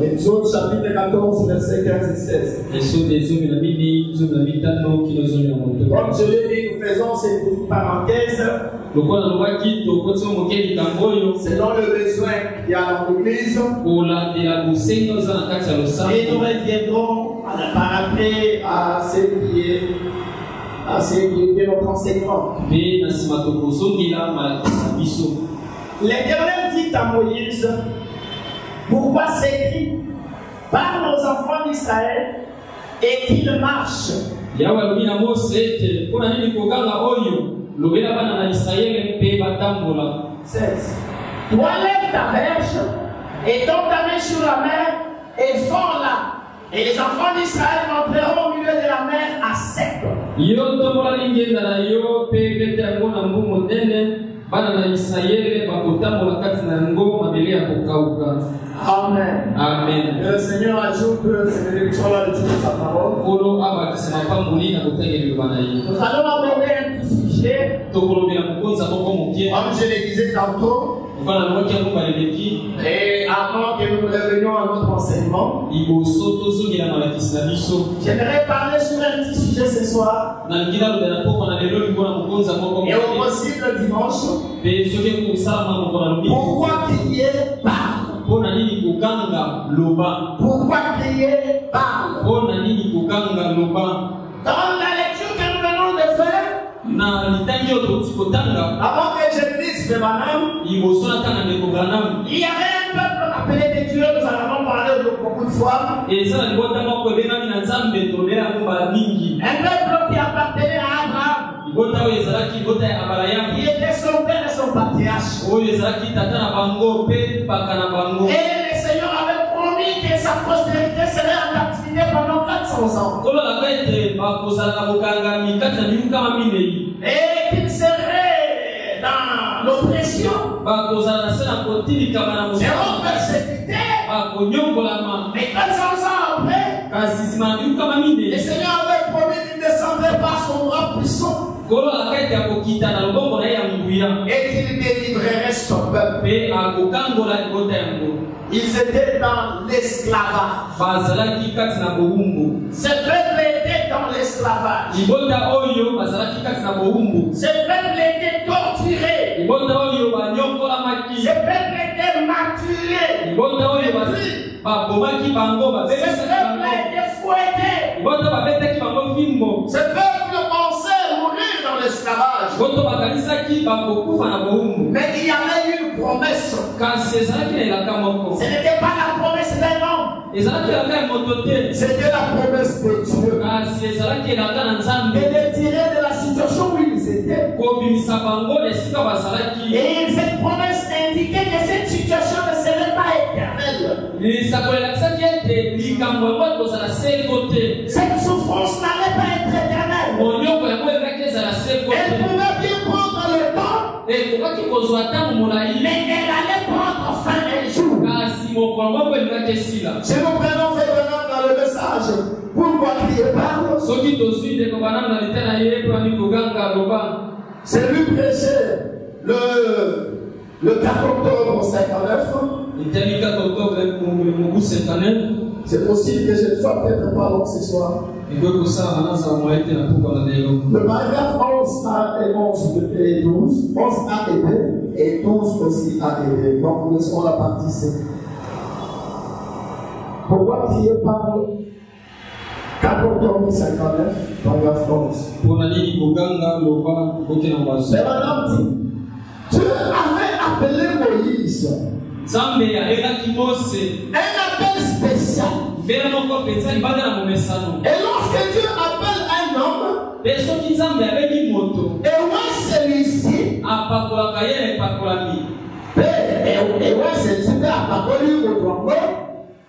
Exode chapitre 14, verset 15 et 16. Comme je l'ai dit, nous faisons cette petite parenthèse. Selon le besoin qu'il y a dans l'église. Et nous reviendrons par après à ce qui est notre enseignement. L'Éternel dit à Moïse, pourquoi s'écrit par nos enfants d'Israël et qu'ils marchent. Toi lève ta verge et tombe ta main sur la mer et fends-la. Et les enfants d'Israël entreront au milieu de la mer à sec. Amen. Amen. Le Seigneur ajoute cette bénédiction-là de toute sa parole. Nous allons aborder un petit sujet. Comme je le disais tantôt. Et avant que nous revenions à notre enseignement, j'aimerais parler sur un petit sujet ce soir. Et au possible dimanche. Pourquoi crier parle? Pourquoi crier parle? Dans la lecture que nous venons de faire, avant que je dise de Branham, il y avait un peuple appelé des Dieu, nous en avons parlé beaucoup de fois. Un peuple qui appartenait à Abraham. Il était son père et son patriarche. Et le Seigneur avait promis que sa postérité serait en captivité pendant 400 ans. Et qu'il serait dans l'oppression. Seront persécutés. Mais 400 ans après, le Seigneur avait promis qu'il descendrait par son bras puissant. Et qu'il délivrerait son peuple. Ils étaient dans l'esclavage. Ce peuple était dans l'esclavage. Ce peuple était torturé. Ce peuple était maculé. Ce peuple était fouetté. Ce peuple pensait mourir dans l'esclavage. Mais il y avait une promesse. Ce n'était pas la promesse d'un homme. C'était la promesse de Dieu. Et les tirer de la situation où ils étaient. Et cette promesse indiquait que cette situation ne serait pas éternelle. Cette souffrance n'allait pas être éternelle. Elle pouvait bien prendre le temps. Mais elle allait prendre fin un jour. Si nous prenons vraiment dans le message, pourquoi crier parle? C'est lui prêcher le 4 octobre 59. C'est possible que je ne sois peut-être pas long ce soir. Le paragraphe 11a et 11 et 12, 11a et 2 et 12 aussi a et 2. Donc nous laissons la partie C. Pourquoi crier parle? 4 octobre 59, paragraphe 11. Mais madame dit, Dieu avait appelé Moïse. Un appel spécial. Et lorsque Dieu appelle un homme, et ouais celui-ci,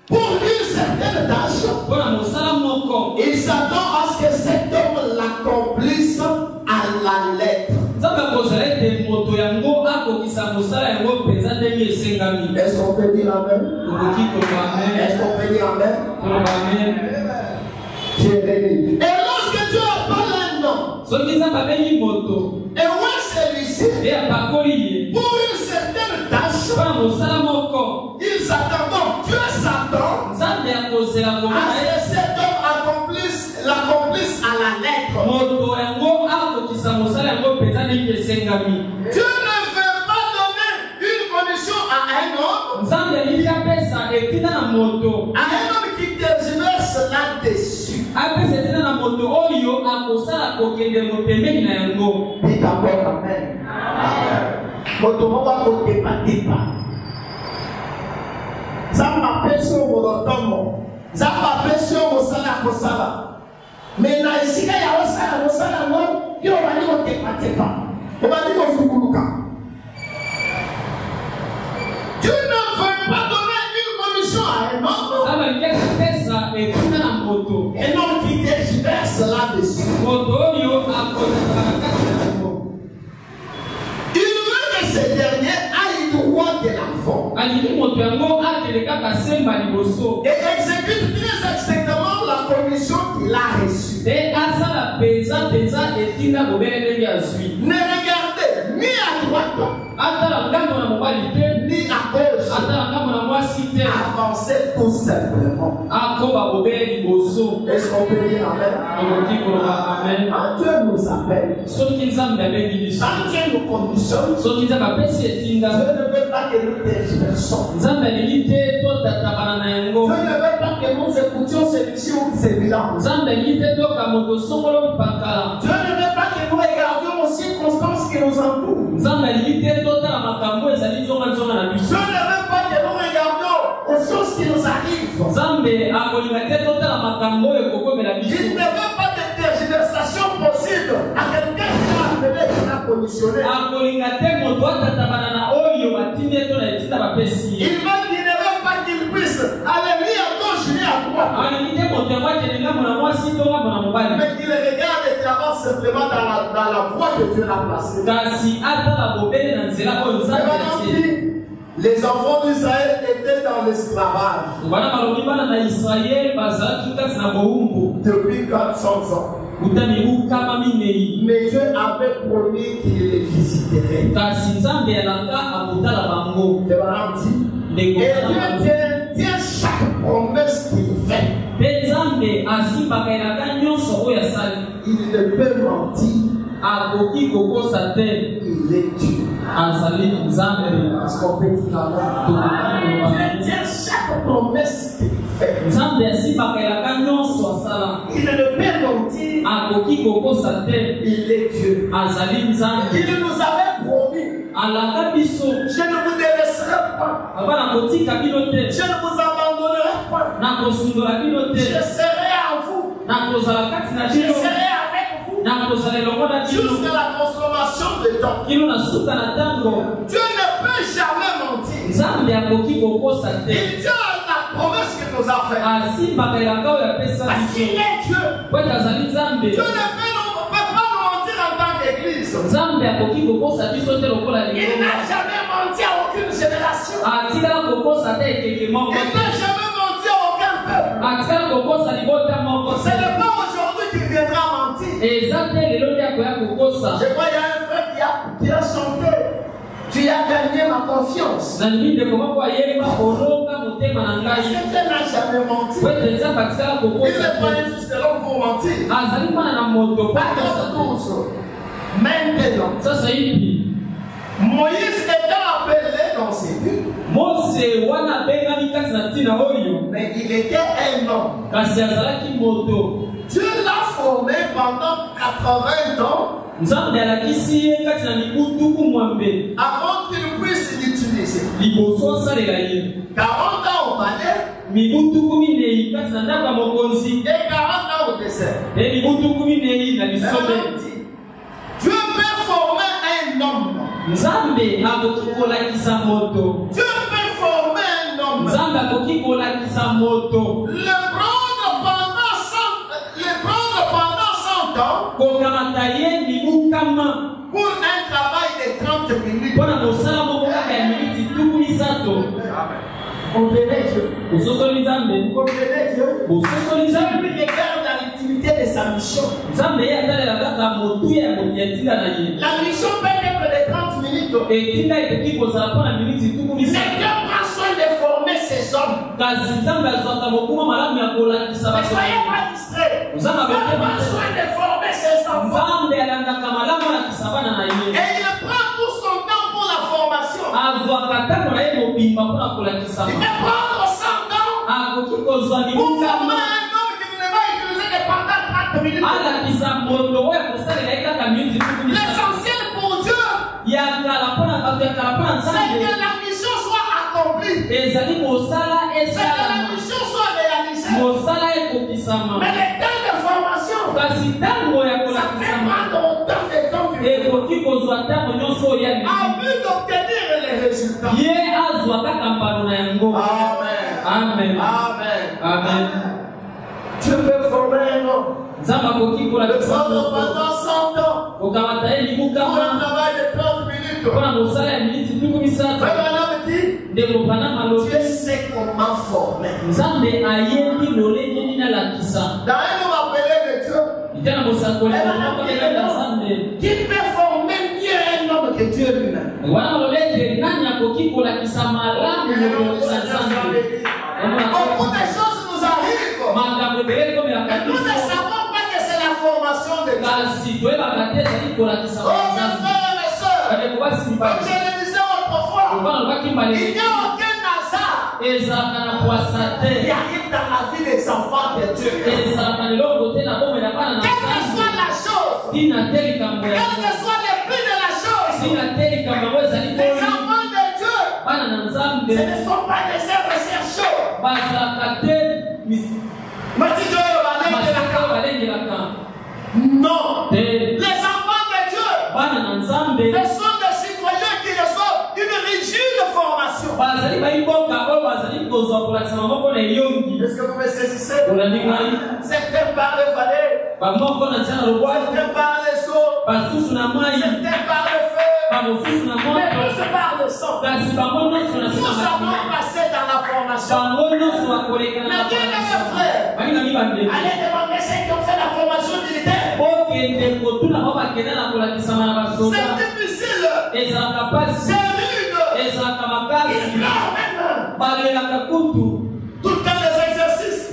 pour une certaine tâche, il s'attend à ce que cet homme l'accomplisse à la lettre. Est-ce qu'on peut dire amen? Est-ce qu'on peut dire amen? Et lorsque Dieu appelle un homme, et ouais celui-ci, pour une etina na moto. À un homme qui tergiverse là-dessus. Après etina na moto oyo akosala kokende motembeli na yango. Dis d'abord amen. Moto moko akotepa tepa. Zamba peso molotomo. Zamba peso mosala kosala. Mais na esika ya osala ngo yo bali kotepa tepa. Obali kofukuluka. Tu ne veux pas donner une commission à un homme. Un homme qui tergiverse là-dessus. Il veut que ce dernier aille droit de l'enfant. Et exécute très exactement la commission qu'il a reçue. Ne regardez ni à droite, ni à gauche. Avancez tout simplement. Est-ce qu'on peut dire amen? Quand Dieu nous appelle, quand Dieu nous conditionne, Dieu ne veut pas que nous tergiversons. Dieu ne veut pas que nous écoutions celui-ci ou celui-là. Dieu ne veut pas que nous regardions aux circonstances qui nous entourent. Dieu ne veut pas que nous regardions aux choses qui nous arrivent. Il ne veut pas de tergiversation possible à quelqu'un qui a appelé, qui a commissionné. Il ne veut pas qu'il puisse aller ni à gauche ni à droite. Mais qu'il regarde et qu'il avance simplement dans la voie que Dieu l'a placée. Les enfants d'Israël étaient dans l'esclavage depuis 400 ans. Mais Dieu avait promis qu'il les visiterait. Et Dieu tient chaque promesse qu'il fait. Il ne peut mentir. Il est Dieu. Parce qu'on peut dire Dieu tient chaque promesse qu'il fait. Il ne peut mentir. Il est Dieu. Il nous avait promis. Je ne vous délaisserai pas. Je ne vous abandonnerai pas. Je serai à vous. Je serai avec vous jusqu'à la consommation de temps. Dieu ne peut jamais mentir. Il tient la promesse qu'il nous a faite. Parce qu'il est Dieu. Dieu ne peut pas nous mentir en tant qu'Église. Il n'a jamais menti à aucune génération. Il n'a jamais menti à aucun peuple. Ce n'est pas aujourd'hui qu'il viendra mentir. Je crois qu'il y a un frère qui a chanté. Tu as gagné ma confiance. Est-ce que Dieu n'a jamais menti? Il n'est pas juste là pour mentir. Maintenant, Moïse étant appelé dans ses buts, mais il était un homme. Dieu l'a formé pendant 80 ans avant qu'il puisse l'utiliser. 40 ans au palais et 40 ans au désert. Dieu peut former un homme. Dieu peut former un homme. Le prendre pendant 100 ans pour un travail de 30 minutes. Comprenez Dieu. Comprenez Dieu. Dieu lui regarde à l'utilité de sa mission. La mission peut être de 30 minutes. Mais Dieu prend soin de former ces hommes. Ne soyez pas distraits. Dieu prend soin de former ces enfants. Et il prend tout son temps pour la formation. Il va prendre ça Pour former un homme qui ne va utiliser que pendant 30 minutes. L'essentiel pour Dieu, c'est que la mission soit accomplie. C'est que la mission soit réalisée. Mais les temps de formation, ça fait prendre autant de temps que en vue d'obtenir les résultats. Amen. Amen. Tu peux former un homme. Le prendre pendant 100 ans. Pour un travail de 30 minutes. Vraiment, Dieu sait comment former. Dans un homme appelé de Dieu, qui peut former mieux un homme que Dieu lui-même. Beaucoup de choses nous arrivent. Et nous ne savons pas que c'est la formation de Dieu. Oh mes frères et mes sœurs, comme je le disais autrefois, il n'y a aucun hasard qui arrive dans la vie des enfants de Dieu. Quelle que soit la chose, quel que soit le but de la chose, les enfants de Dieu, ce ne sont pas des êtres chercheurs. Non, les enfants de Dieu, ce sont des citoyens qui reçoivent une rigide formation. Est-ce que vous me saisissez? Certains parlent valet, certains parlent saut, certains parlent feu, mais tous parlent sang. Nous avons passé dans la formation. Mais bien mes frères, allez demander ceux qui ont fait la formation militaire. C'est difficile, c'est rude, il pleure même. Tout le temps les exercices.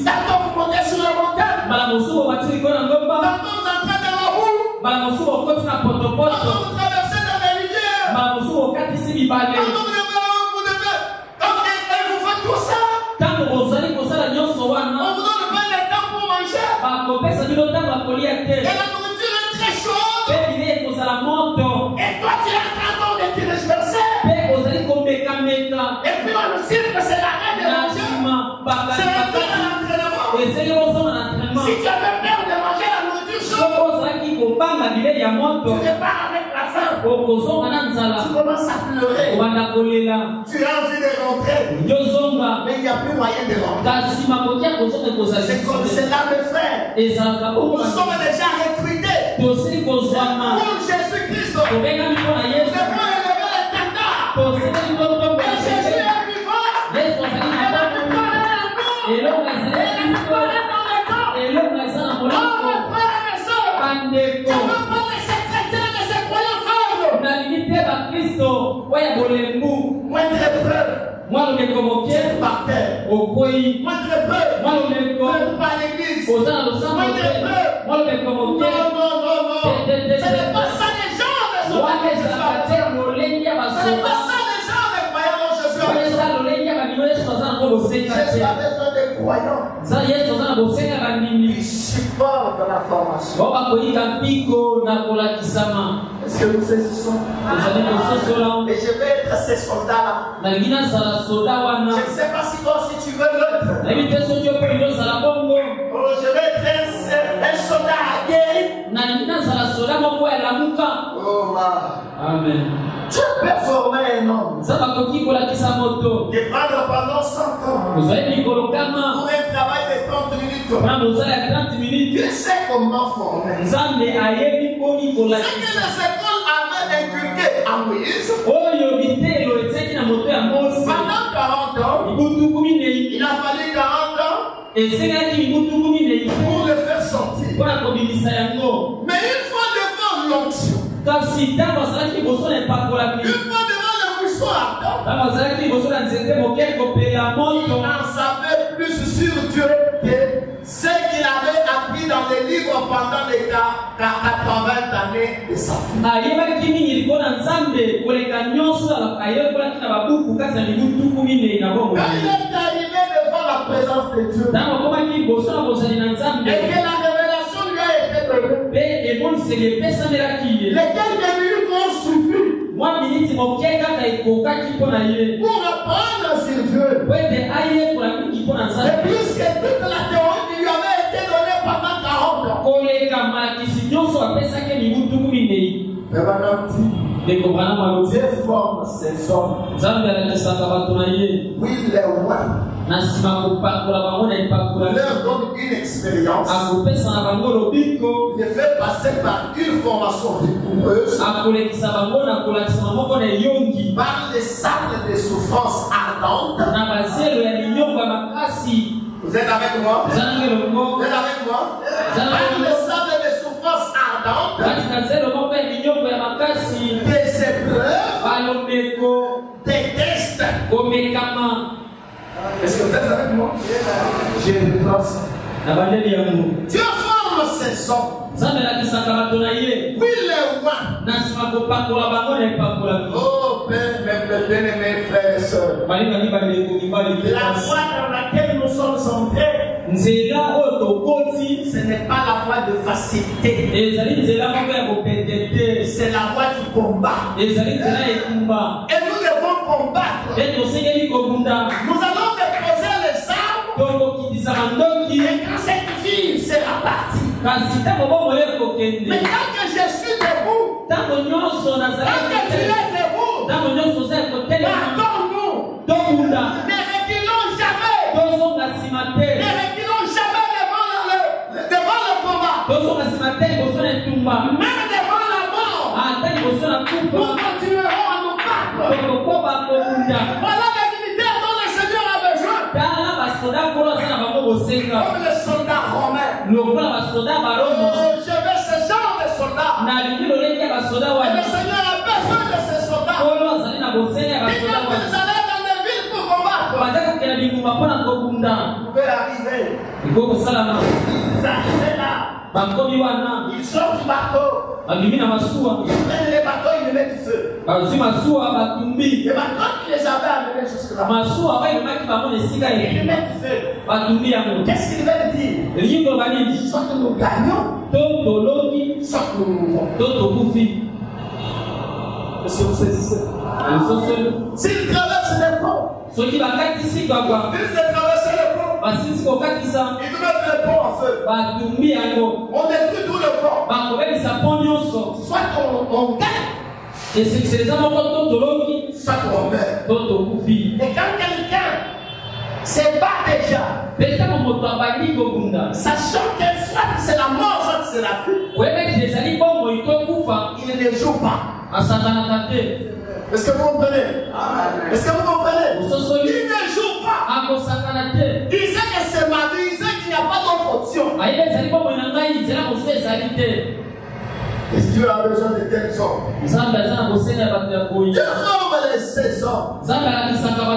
Tantôt vous montez sur la montagne, tantôt vous entrez dans la roue, tantôt vous traversez dans les rivières, tantôt vous faites tout ça. On vous donne pas le temps pour manger. Et la nourriture est très chaude. Et toi tu es en train de te disperser. Et puis on nous dit que c'est la reine de manger. C'est le temps de l'entraînement. Si tu avais peur de manger la nourriture chaude, tu repars avec la faim. Tu commences à pleurer. Tu as envie de rentrer, mais il n'y a plus moyen de rentrer. C'est comme cela, mes frères. Nous sommes déjà recrutés pour Jésus-Christ. Nous devons élever les standards. Et Jésus est vivant. Et l'homme est dans le corps. Oh, mes frères et mes sœurs, je ne veux pas laisser chrétiens de ces croyants faibles. Moindre preuve, c'est par terre. Moindre preuve, pas l'église. Moindre preuve, non. Ce n'est pas ça les gens de son église. Ce n'est pas ça les gens de croyants dont Jésus a besoin. Jésus a besoin de croyants qui supportent la formation. Est-ce que nous saisissons? Et je vais être ces soldats-là. Je ne sais pas si toi aussi tu veux l'être. Je vais être un soldat aguerri. Oh, amen. Tu peux former un homme. Et prendre pendant 100 ans. Pour un travail de 30 minutes. Tu sais comment former. Ce que les écoles avaient inculqué à Moïse. Pendant 40 ans, il a fallu 40 ans pour le faire sortir. Mais une fois devant l'onction, une fois devant le moussoir, il en savait plus sur Dieu que ce qu'il avait appris dans les livres pendant les 80 années de sa vie. arrivé devant la présence de Dieu, et que la révélation lui a été donnée, les quelques minutes ont suffi pour apprendre sur Dieu. Et puisque toute la théorie qui lui avait été donnée pendant 40 ans, Dieu forme ses hommes. Oui, les rois leur donne une expérience. Il fait passer par une formation rigoureuse, par les sables de souffrance ardentes. Vous êtes avec moi? Vous êtes avec moi? Par les sables de souffrance ardentes, des épreuves, des tests. Est-ce que vous êtes avec moi? J'ai une place. Dieu forme ses hommes. Oui, les rois. Oh, Père, mes bien-aimés frères et sœurs. La foi dans laquelle nous sommes entrés, ce n'est pas la voie de facilité. C'est la voie du combat. Et nous devons combattre. Nous allons déposer les armes. Et quand cette fille sera partie, mais quand que je suis debout, tant que tu es debout, partons-nous. Ne reculons jamais. Ne reculons jamais devant le combat. Même devant la mort, nous continuerons à nous battre. Voilà les militaires dont le Seigneur a besoin. Comme les soldats romains. Je veux ce genre de soldats. Et le Seigneur a besoin de ces soldats. Ils doivent aller dans les villes pour combattre. Vous pouvez arriver. Ils arrivent là. Ils sortent du bateau. Ils prennent les bateaux, ils les mettent du feu. Les bateaux qui les avaient amenés jusque-là, ils les mettent du feu. Qu'est-ce qu'ils veulent dire? Soit que nous gagnons, soit que nous mourrons. Est-ce que vous saisissez? S'ils traversent les ponts, ils traversent les ponts, ils nous mettent le pont en feu. On détruit tout le pont. Soit on gagne, soit on meurt. Et quand quelqu'un se bat déjà, sachant que soit c'est la mort, soit c'est la vie, il ne joue pas. Est-ce que vous comprenez? Est-ce que vous comprenez? Il ne joue pas. Il sait que c'est ma vie, il sait qu'il n'y a pas d'autre option. Et Dieu a besoin de tels hommes. Dieu forme ces hommes.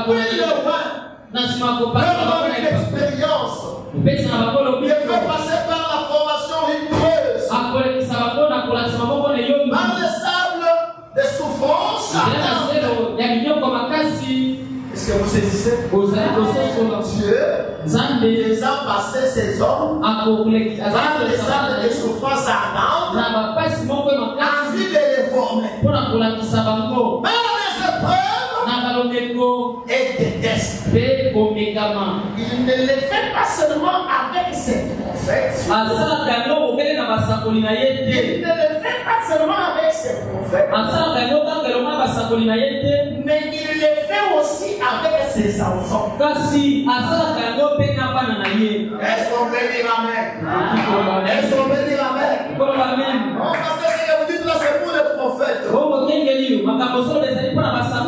Oui, le roi leur donne une expérience. Il peut passer par la formation rigoureuse, par les sables de souffrance. Est-ce que vous saisissez? Dieu les a passés ces hommes par les sables de souffrance ardentes ainsi de les former. Par les épreuves et des tests. Il ne les fait pas seulement avec ses prophètes. Il ne les fait pas seulement avec ses prophètes, mais il les fait aussi avec ses enfants. Est-ce qu'on peut dire amen? Est-ce qu'on peut dire amen? Non, parce que ce que vous dites là, c'est pour les prophètes.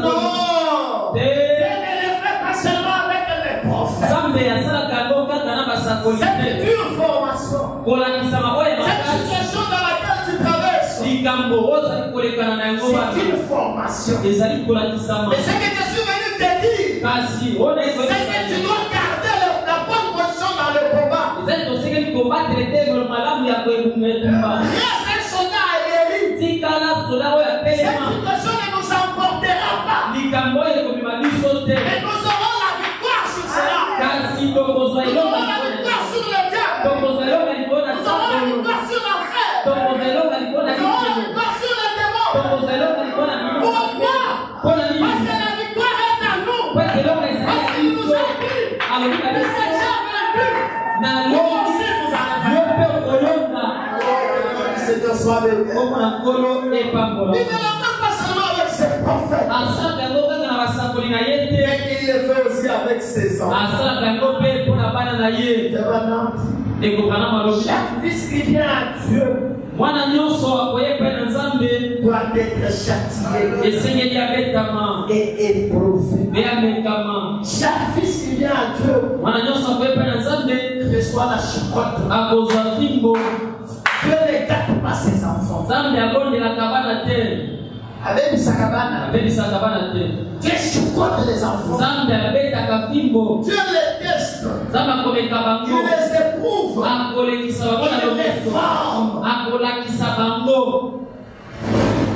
Non! Il ne les fait pas seulement avec les prophètes. C'est une dure formation. Cette situation dans laquelle tu traverses, c'est une formation. Et ce que je suis venu te dire, c'est que tu dois garder la bonne position dans le combat. Reste un soldat aguerri. Cette situation ne nous emportera pas. Mais nous aurons la victoire sur cela. Nous aurons la victoire sur le diable. Nous aurons la victoire sur l'enfer. Nous aurons la victoire sur les démons. Pourquoi? Parce que la victoire est à nous. Parce qu'il nous a dit, que c'est déjà vaincu. Nous aussi nous allons vaincre. Seigneur soit béni. Il ne l'entend pas seulement avec ses prophètes. Mais il le fait aussi avec ses enfants. Chaque fils qui vient à Dieu doit être châtié et éprouvé. Chaque fils qui vient à Dieu reçoit la chicotte. Dieu ne gâte pas ses enfants. Avec sa cabane. Dieu chicote les enfants. Dieu les teste. Il les éprouve. Il les forme.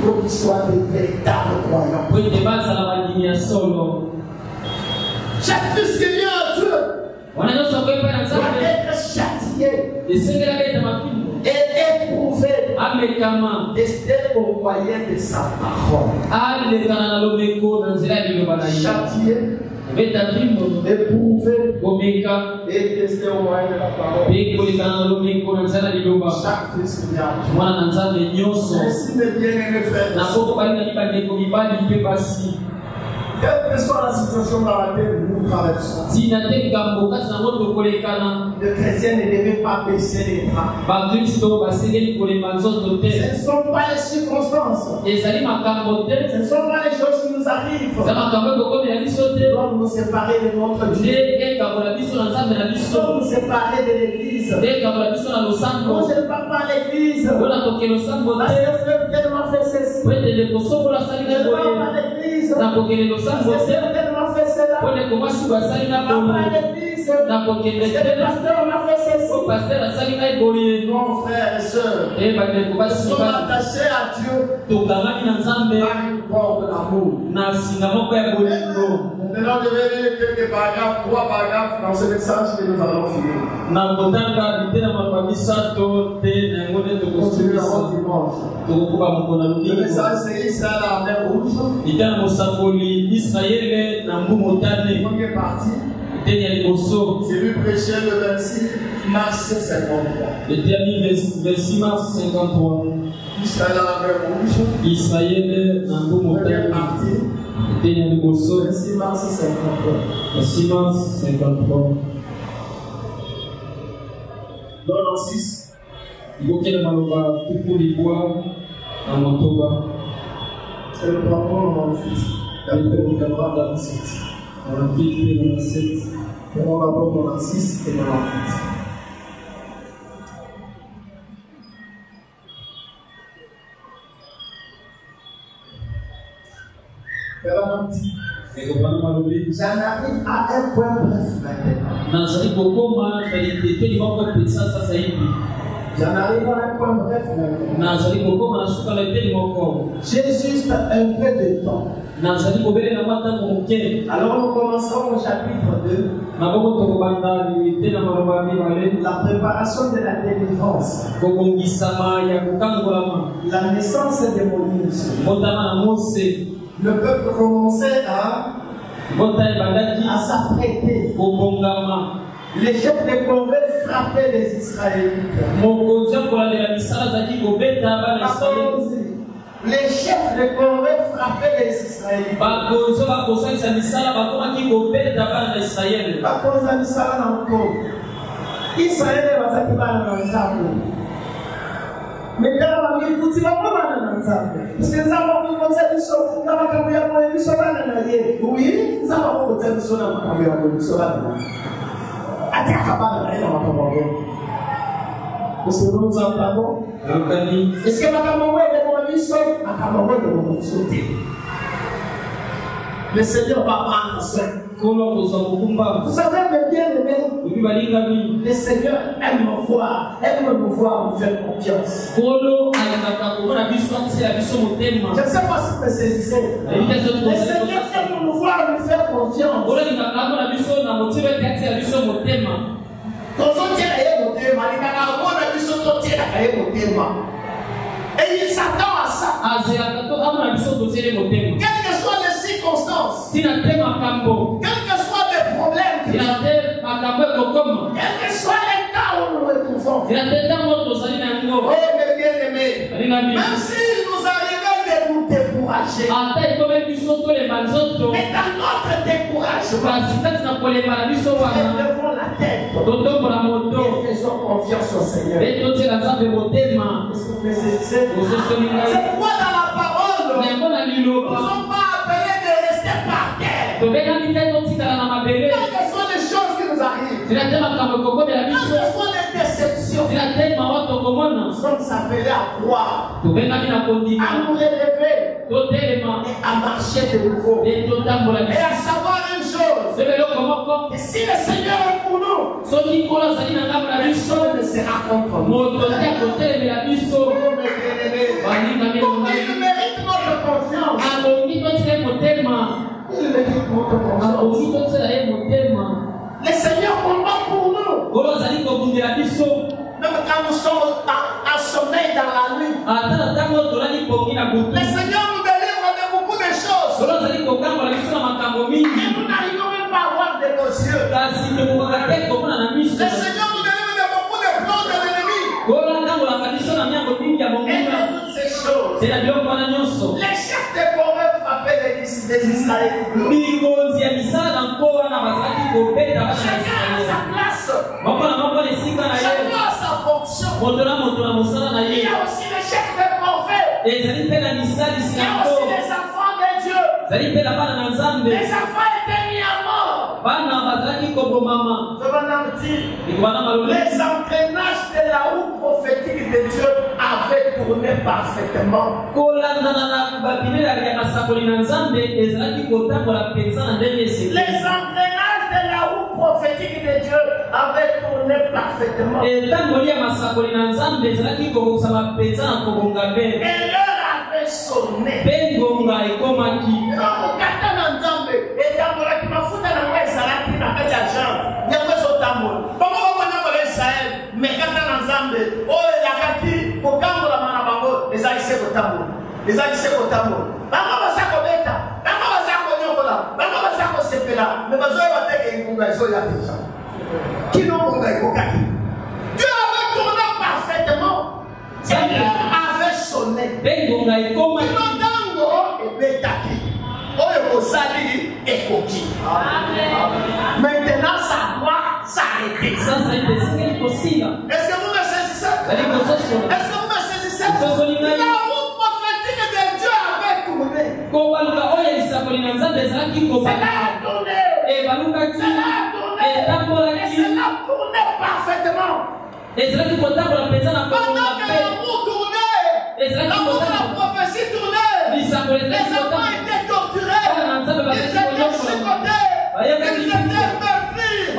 Pour qu'ils soient des véritables croyants. Chaque fils qui vient à Dieu doit être châtié et éprouvé, testé au moyen de sa parole. Châtié, éprouvé et testé au moyen de la parole. Chaque fils qui vient à Dieu. Ainsi, mes bien-aimés frères, quelle que soit la situation dans laquelle nous traversons, le chrétien ne devait pas baisser les bras. Ce ne sont pas les circonstances. Ce ne sont pas les choses qui nous arrivent. Nous devons nous séparer de notre Dieu. Nous devons nous séparer de l'église. Moi, je ne parle pas à l'église. Parce que frère, Dieu m'a fait ceci. Je ne parle pas à l'église. Parce que Dieu m'a fait cela. Je ne parle pas à l'église. Parce que le pasteur m'a fait ceci. Non, frères et sœurs, nous sommes attachés à Dieu par une corde d'amour. Maintenant, je vais lire quelques paragraphes, 3 paragraphes dans ce message que nous allons finir. Le message, c'est Israël en mer rouge. Première partie. C'est lui prêché le 26 mars 53. Le dernier 26 mars 53. Israël en mer rouge. Israël en première partie. 26 mars 53. 26 mars 53. Dans le 6. Il faut qu'il y ait un tout les bois en Motoba. Et le pardon dans le 8. D'après le camarade dans le 7. Dans le 8 et dans le 7. Et on va voir dans le 6 et dans le 8. J'en arrive à un point bref maintenant. J'en arrive à un point bref maintenant. J'ai juste un peu de temps. Alors nous commençons au chapitre 2. La préparation de la délivrance. La naissance de Moïse. Le peuple commençait à s'apprêter. Les chefs de Corée frappaient les Israélites. Les chefs de Corée frappaient les Israélites. Israël mais quand on a écouté la parole parce que nous avons commencé à dire nous avons commencé à dire oui nous avons commencé à dire nous avons commencé à dire est-ce que nous entendons? Est-ce que le Seigneur va prendre soin. Vous savez, mes bien-aimés, le Seigneur aime nous voir nous faire confiance. Je ne sais pas si vous me saisissez. Le Seigneur aime nous voir nous faire confiance. Et il s'attend à ça. Quelles que soient les circonstances, quels que soient les problèmes, quels que soient les cas où nous nous trouvons. Oh, mes bien-aimés, même si nous arrivons de nous décourager, mais dans notre découragement, levons la tête et faisons confiance au Seigneur. C'est pourquoi dans la parole, nous ne sommes pas appelés de rester par terre. Quelles que soient les choses qui nous arrivent, quelles que soient les déceptions, nous sommes appelés à croire, à nous relever et à marcher de nouveau. Et à savoir une chose, que si le Seigneur est pour nous, personne ne sera contre nous. Il mérite notre confiance. Le Seigneur combat pour nous. Même quand nous sommes en sommeil dans la nuit, le Seigneur nous délivre de beaucoup de choses. Et nous n'arrivons même pas à voir de nos yeux. Le Seigneur nous délivre de beaucoup de plans de l'ennemi. Et de toutes ces choses, les chefs de Corée frappaient des Israélites. Chacun a sa place. Chacun a sa fonction. Il y a aussi les chefs de prophètes. Il y a aussi les enfants de Dieu. Les enfants étaient mis à mort. Les entraînages de la roue prophétique de Dieu avaient tourné parfaitement. Les entraînages de la roue prophétique de Dieu avaient tourné parfaitement. Et l'heure avait sonné. Dieu avait tourné parfaitement. Et l'heure avait sonné. Maintenant, ça doit s'arrêter. Est-ce que vous me saisissez? Est-ce que vous me saisissez? La roue prophétique de Dieu avait tourné. Cela a tourné. Cela a tourné. Et cela a tourné parfaitement. Pendant que la roue tournait, la roue de la prophétie tournait, les enfants étaient torturés, ils étaient chicotés, ils étaient meurtris.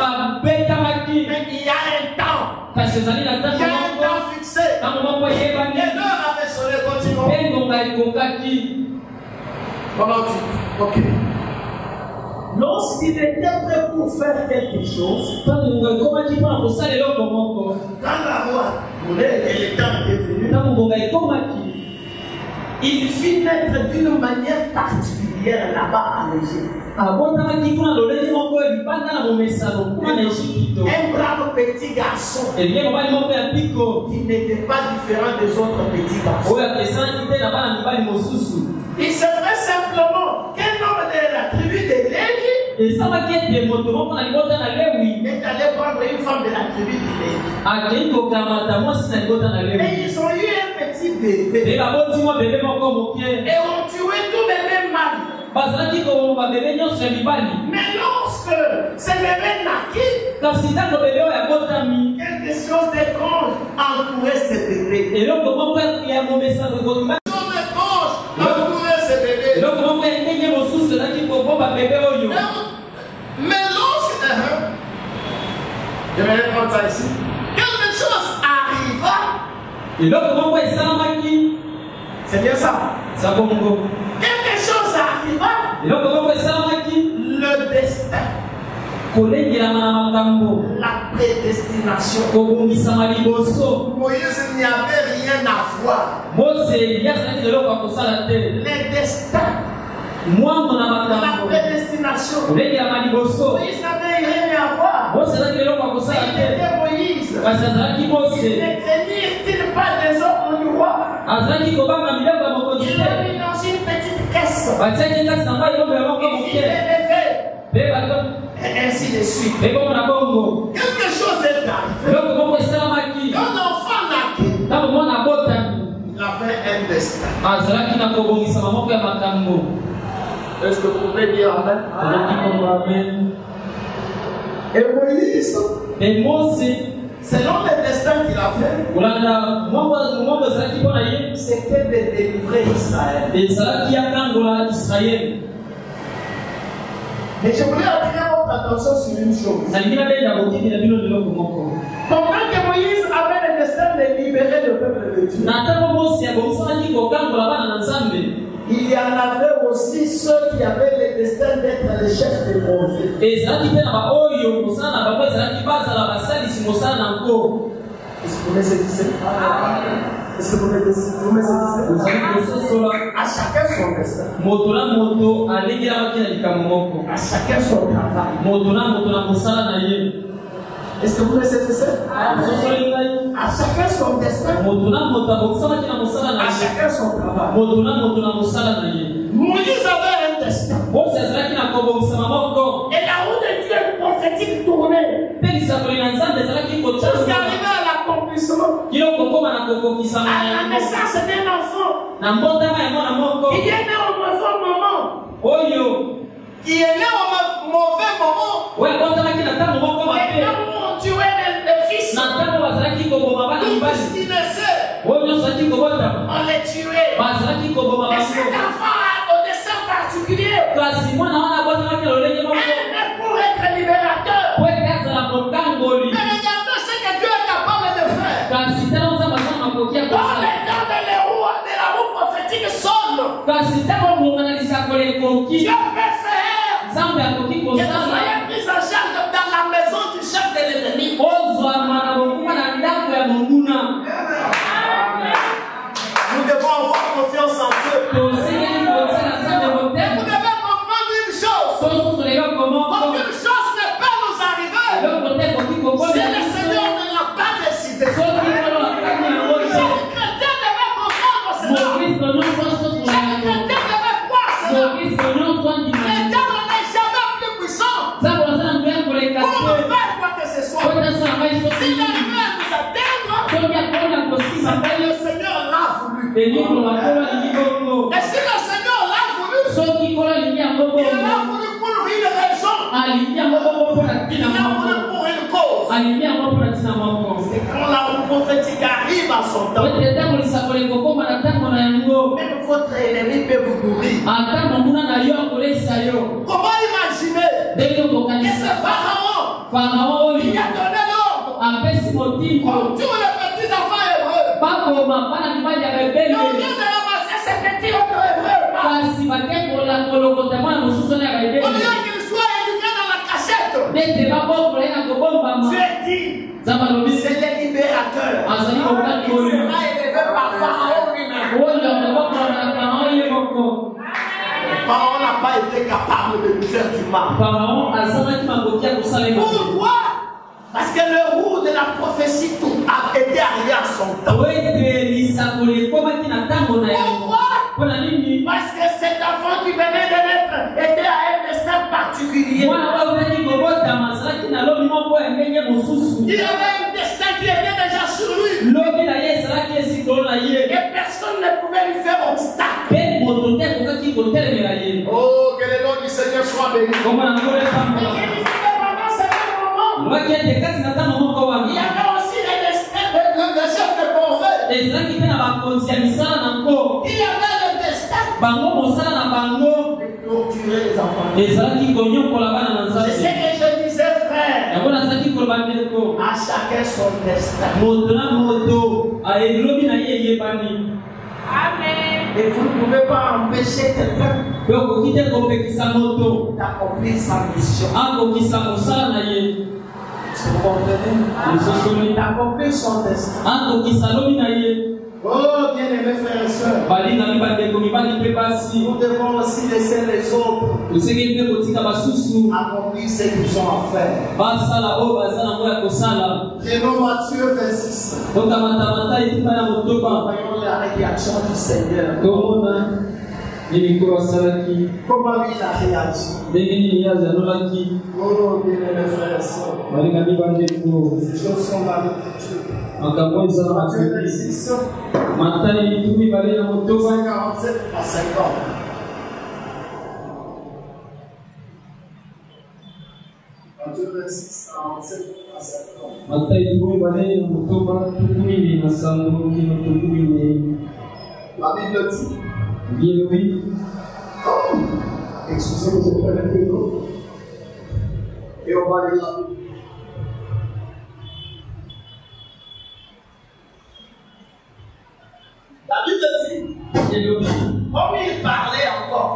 Mais il y a un temps. Il y a un temps fixé. Et l'heure avait sonné. Continuons. Comment tu... Ok. Lorsqu'il était prêt pour faire quelque chose, quand la loi voulait que le temps était venu, il fit naître d'une manière particulière là-bas en Égypte. Un brave petit garçon qui n'était pas différent des autres petits garçons. Il savait simplement qu'un homme de la tribu de Lévi est allé prendre une femme de la tribu de Lévi. Et ils ont eu un petit bébé. Et ont tué tout bébé mâle. Mais lorsque ce bébé naquit, quelque chose d'étrange entourait ce bébé. Mais lorsque je vais prendre ça ici, quelque chose arriva. C'est bien ça. Quelque chose arriva. Le destin La prédestination. Moïse n'y avait rien à voir. Les destins. La prédestination. Moïse n'avait rien à voir. Il était Moïse. Il ne craignait pas des hommes du roi. Il l'a mis dans une petite caisse. Il s'est élevé. Et ainsi de suite. Quelque chose est arrivé. Un enfant naquit. Il avait un destin. Est-ce que vous pouvez dire amen? Et Moïse, selon le destin qu'il a fait, c'était de délivrer Israël. Mais je voulais attirer votre attention sur une chose. Pendant que Moïse avait le destin de libérer le peuple de Dieu, il y en avait aussi ceux qui avaient le destin d'être les chefs des mauvais. Est-ce que vous me saisissez? Est-ce que vous me saisissez? À chacun son destin. À chacun son travail. Est-ce que vous me saisissez? À chacun son destin. À chacun son travail. Moïse avait un destin. Et la roue de Dieu prophétique tournait. Jusqu'à arriver à l'accomplissement. À la naissance d'un enfant. Il est né au mauvais moment. Qui est né au mauvais moment. Les gens ont tué le fils. Le fils qui naissait. On les tuait. Et cet enfant a un destin particulier. Un pour être libérateur. Mais regardez ce que Dieu est capable de faire. Quand les dents de la roue prophétique sonnent, Dieu peut faire. Que vous soyez pris en charge dans la maison du chef de l'ennemi. Nous devons avoir confiance en Dieu. Vous devez comprendre une chose. Aucune chose ne peut nous arriver si le Seigneur ne l'a pas décidé. Chaque chrétien devait comprendre cela. Chaque chrétien devait croire cela. Le diable n'est jamais plus puissant pour nous faire quoi que ce soit. S'il arrive à nous atteindre, c'est que le Seigneur l'a voulu. Et si le Seigneur l'a voulu, il l'a voulu pour une raison. Il l'a voulu pour une cause. C'est quand la roue prophétique arrive à son temps, même votre ennemi peut vous nourrir. Comment imaginer que ce Pharaon, il a donné l'ordre pour tous les petits enfants hébreux, au lieu de ramasser ces petits autres hébreux, au lieu qu'ils soient éduqués dans la cachette, Dieu dit, c'est le libérateur. Il sera élevé par Pharaon lui-même. Pharaon n'a pas été capable de nous faire du mal. Pourquoi? Parce que le roue de la prophétie a été arrivé à son temps. Pourquoi? Parce que cet enfant qui venait de naître était à un destin particulier. Il avait un destin qui était déjà sur lui. Et personne ne pouvait lui faire obstacle. Oh, que le nom du Seigneur soit béni. Il y avait aussi les destins de chef de corvée. Il y avait le destin de torturer les enfants. C'est ce que je disais, frère. À chacun son destin. Amen. Et vous ne pouvez pas empêcher quelqu'un d'accomplir sa mission. Vous comprenez? D'accomplir son destin. Oh, bien-aimés frères et sœurs, nous devons aussi laisser les autres accomplir ce qu'ils ont à faire. Prenons Matthieu 26. Voyons la réaction du Seigneur. Comment lui il a réagi? Oh, bien-aimés frères et sœurs, ces choses sont dans l'écriture. Matthieu 26, 47 à 50. Matthieu 26, 47 à 50. La Bible dit. Oh, excusez-moi, je prends un peu d'eau. Et on va lire la Bible. La Bible dit, comme il parlait encore,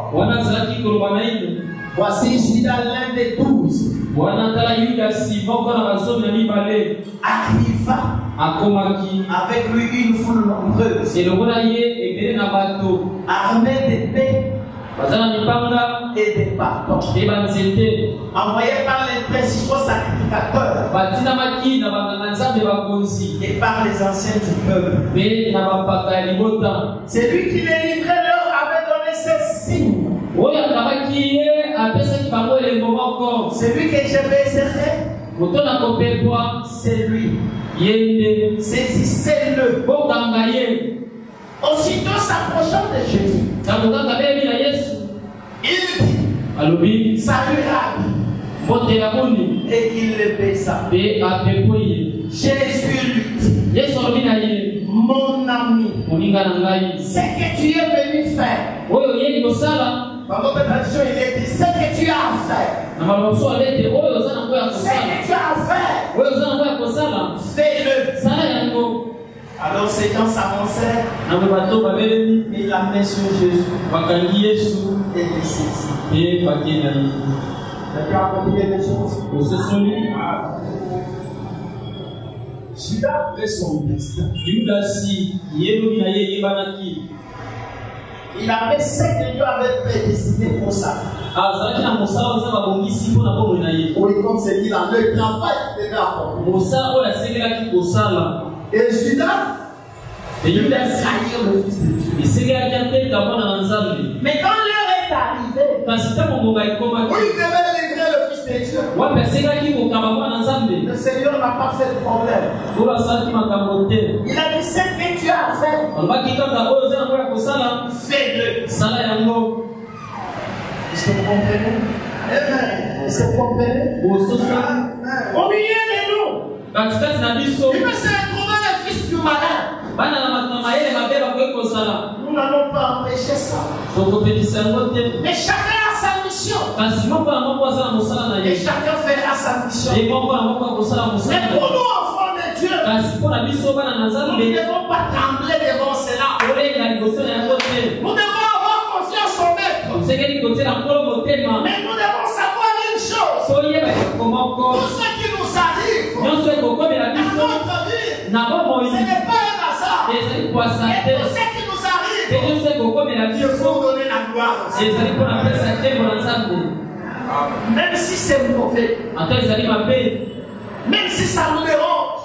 voici Judas, l'un des 12, arriva avec lui une foule nombreuse, armée d'épées et des bâtons, envoyés par les principaux sacrificateurs et par les anciens du peuple. C'est lui qui les livrait leur avait donné ces signes. C'est lui que je vais cerner. C'est lui. Saisissez-le. Aussitôt s'approchant de Jésus, il dit, salut Rabbi, et il le baisa. Jésus lui dit, mon ami, ce que tu es venu faire. Dans notre tradition, il est dit, ce que tu as à faire. Ce que tu as à faire, fais-le. Alors ces gens s'avancèrent, ils l'amenaient sur Jésus et les saisirent. Quelqu'un a compris les choses? Judas avait son destin. Il avait ce que Dieu avait prédestiné pour ça. Oui, comme c'est dit là, le travail devait accomplir. Et Judas, il voulait trahir le Fils de Dieu. Mais quand l'heure est arrivée, où il devait livrer le Fils de Dieu, le Seigneur n'a pas fait de problème. Il a dit, ce que tu as à faire, fais-le. Est-ce que vous comprenez? Est-ce que vous comprenez? Au milieu de nous, il peut se retrouver le fils du malin. Nous n'allons pas empêcher ça. Mais chacun a sa mission. Et chacun fera sa mission. Mais pour nous, enfants de Dieu, nous ne devons pas trembler devant cela. Nous devons avoir confiance en Maître. Mais nous devons savoir une chose. Tout ce qui nous arrive dans notre vie, ce n'est pas un hasard. Et tout ce qui nous arrive, il faut donner la gloire. Même si c'est mauvais, même si ça nous dérange,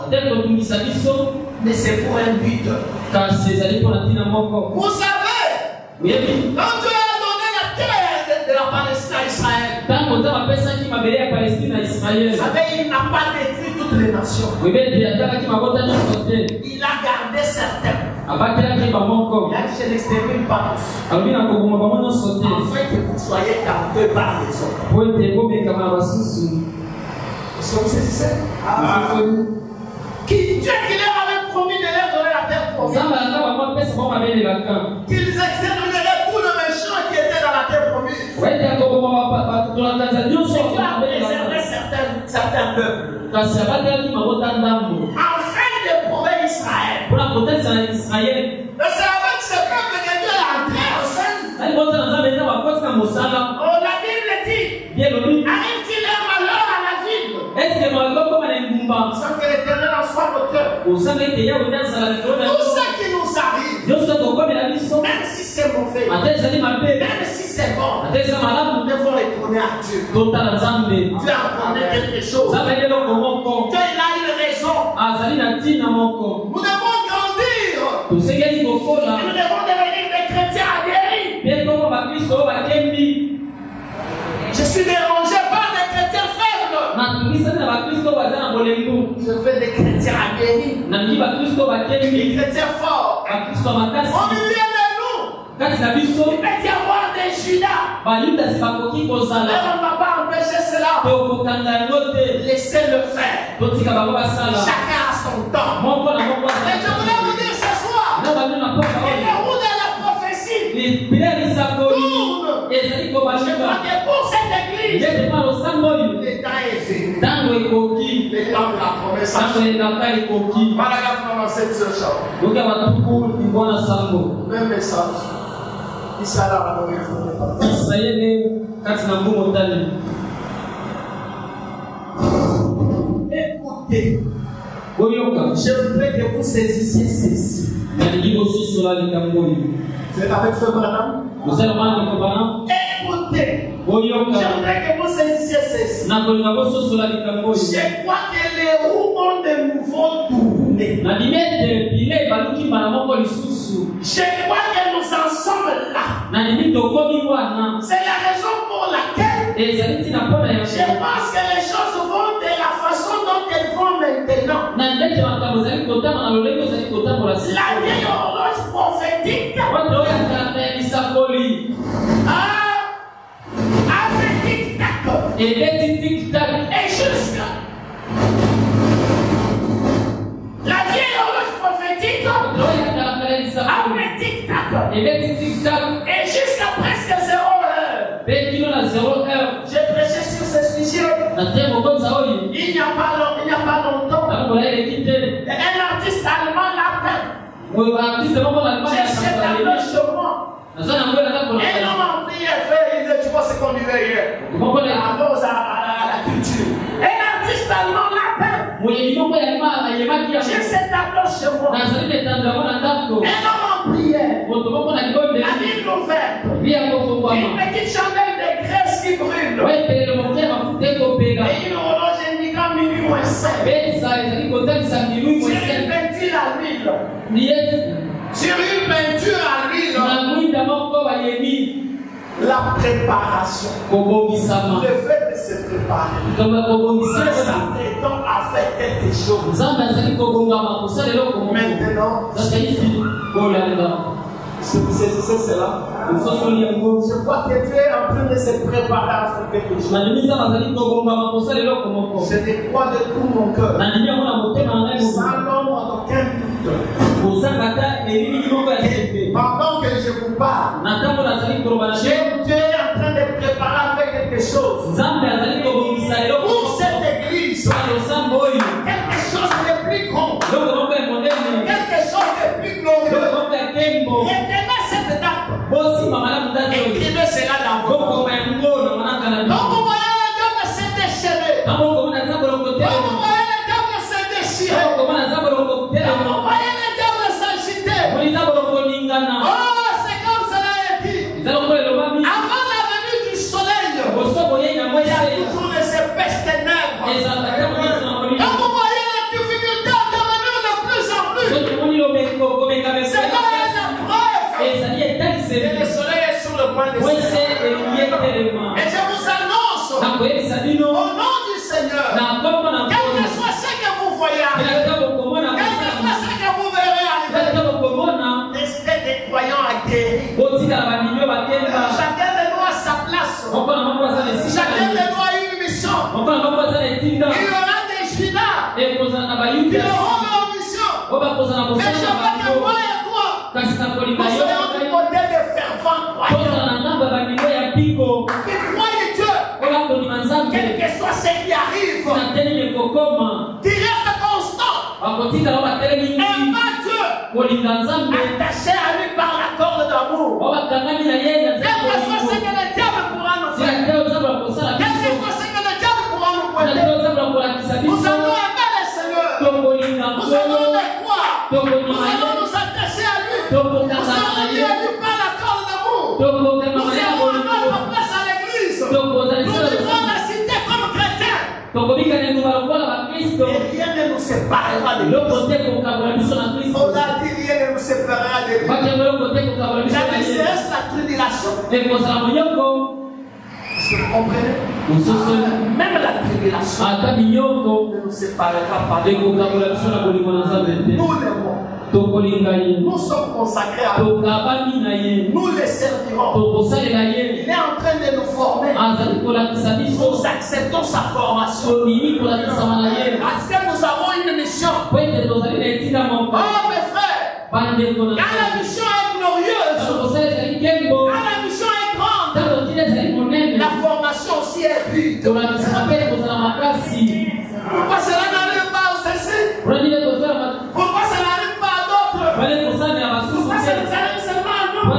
mais c'est pour un but. Vous savez, quand Dieu a donné la terre de la Palestine à Israël, vous savez, il n'a pas détruit toutes les nations. Il a gardé certains. Il a dit, je n'extermine pas tous. Afin que vous soyez gardés par les autres. Est-ce que vous saisissez? Dieu qui leur avait promis de leur donner la terre promise. Qu'ils extermineraient tous les méchants qui étaient dans la terre promise. Dieu a préservé certains peuples. Afin de prouver Israël. Et c'est avec ce peuple que Dieu est entré en scène. la Bible dit, arrive-t-il un malheur à la ville sans que l'Éternel en soit l'auteur? Tout ce qui nous arrive, même si c'est mauvais, même si c'est bon, nous devons retourner à Dieu. Dieu a donné quelque chose. Dieu a une raison. Nous devons grandir. Nous devons devenir des chrétiens aguerris. Je suis dérangé par des chrétiens faibles. Je veux des chrétiens aguerris. Des chrétiens forts. Au milieu de nous, il peut y avoir des Judas. Mais on ne va pas empêcher cela. Laissez-le faire. Chacun a son temps. Mais je voulais vous dire ce soir, les roues de la prophétie tournent. Je crois que pour cette église, le temps est venu. Le temps de la promesse. Paragraphe 97 ce chant. Même message. Écoutez, je voudrais que vous saisissiez ceci. C'est avec ce madame. Écoutez, je voudrais que vous saisissiez ceci. Je crois que les roues ont de nouveau tourné. Je crois que nous en sommes là. C'est la raison pour laquelle je pense que les choses vont de la façon dont elles vont maintenant. La vieille horloge prophétique avec tic-tac et jusqu'à la vieille horloge prophétique avec tic-tac et jusqu'à presque 0 heure. J'ai prêché sur ce sujet il n'y a pas longtemps. Un artiste allemand l'a peint. J'ai cet tableau chez moi. Un homme en prière fait, tu vois ce qu'on disait hier. À la culture. Un artiste allemand l'a peint. J'ai cet tableau chez moi. Un homme en prière. La Bible ouverte. Une petite chandelle de graisse qui brûle. Et une horloge indiquant minuit moins 5. Sur une peinture à l'huile. Sur une peinture à l'huile. La préparation. Le fait de se préparer. Dieu s'apprêtant à faire quelque chose. Maintenant, c'est cela. Je crois que Dieu est en train de se préparer à faire quelque chose. Je te crois de tout mon cœur. Sans l'homme en aucun doute. Pendant que je vous parle, Dieu est en train de préparer à faire quelque chose. Pour cette église, quelque chose de plus grand, quelque chose de plus glorieux. Retenez cette date. Écrivez cela dans vos mains. Quand vous voyez le diable se déchirer, quand vous voyez le diable se déchirer, quand vous voyez le diable s'agiter, oh, c'est comme cela est dit. Avant la venue du soleil, il y a toujours des épaisses ténèbres. Quand vous voyez la difficulté à devenir de plus en plus, c'est là la preuve. Et le soleil est sur le point de se lever. Et je vous annonce, au nom du Seigneur, quel que soit ce que vous voyez arriver, quel que soit ce que vous verrez arriver, restez des croyants aguerris. Chacun de nous a sa place. Chacun de nous a une mission. Il y aura des Judas. Ils auront leur mission. Mais je veux que moi et toi, nous soyons du côté des fervents croyants. Qui croient Dieu. Quel que soit ce qui arrive, qu'il reste constant. Aima Dieu. Attaché à lui par la corde d'amour. Quel que soit ce que le diable pourra nous faire. Quel que soit ce que le diable pourra nous pointer. Nous allons aimer le Seigneur. Nous allons le croire. Nous allons nous attacher à lui. Nous allons dire à lui par la corde d'amour. Nous serons à notre place à l'église. Nous vivrons la cité comme chrétiens. Et rien ne nous séparera de lui. On a dit rien ne nous séparera de lui. La tristesse, la tribulation. Est-ce que vous comprenez? Même la tribulation ne nous séparera pas de lui. Nous l'aimons. Nous sommes consacrés à lui. Nous les servirons. Il est en train de nous former. Nous acceptons sa formation. Parce que nous avons une mission. Oh mes frères, quand la mission est glorieuse, quand la mission est grande, la formation aussi est vide. Pourquoi cela n'arrive pas au CC? Pourquoi ça n'arrive pas à d'autres? Pourquoi ça nous arrive seulement à nous? Pourquoi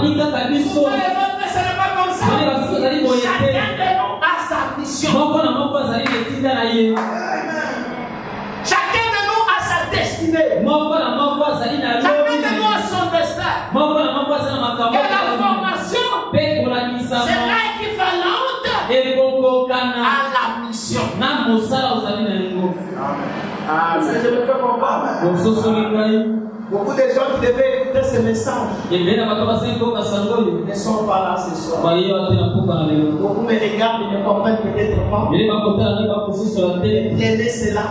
les autres ce n'est pas comme ça? Chacun de nous a sa mission. Chacun de nous a sa destinée. Chacun de nous a son destin. Et la formation sera équivalente à la mission. Je me fais comprendre. Beaucoup de gens qui devaient écouter ce message ne sont pas là ce soir. Beaucoup me regardent, ils ne comprennent peut-être pas. Prenez cela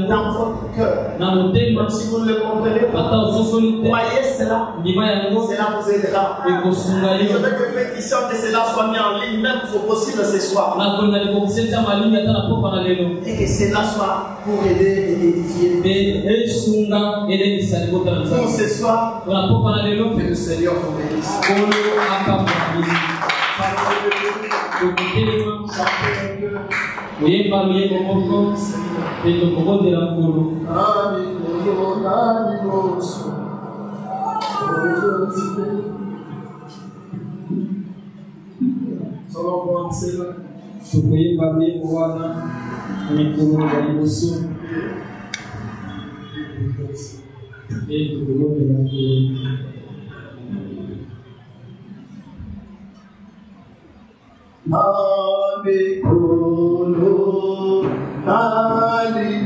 dans votre cœur. Même si vous ne le comprenez pas, croyez cela. Cela vous aidera. Je veux que pétition que cela soit mis en ligne, même si possible ce soir. Et que cela soit pour aider et édifier. Pour ce soir, que le Seigneur vous bénisse. Nali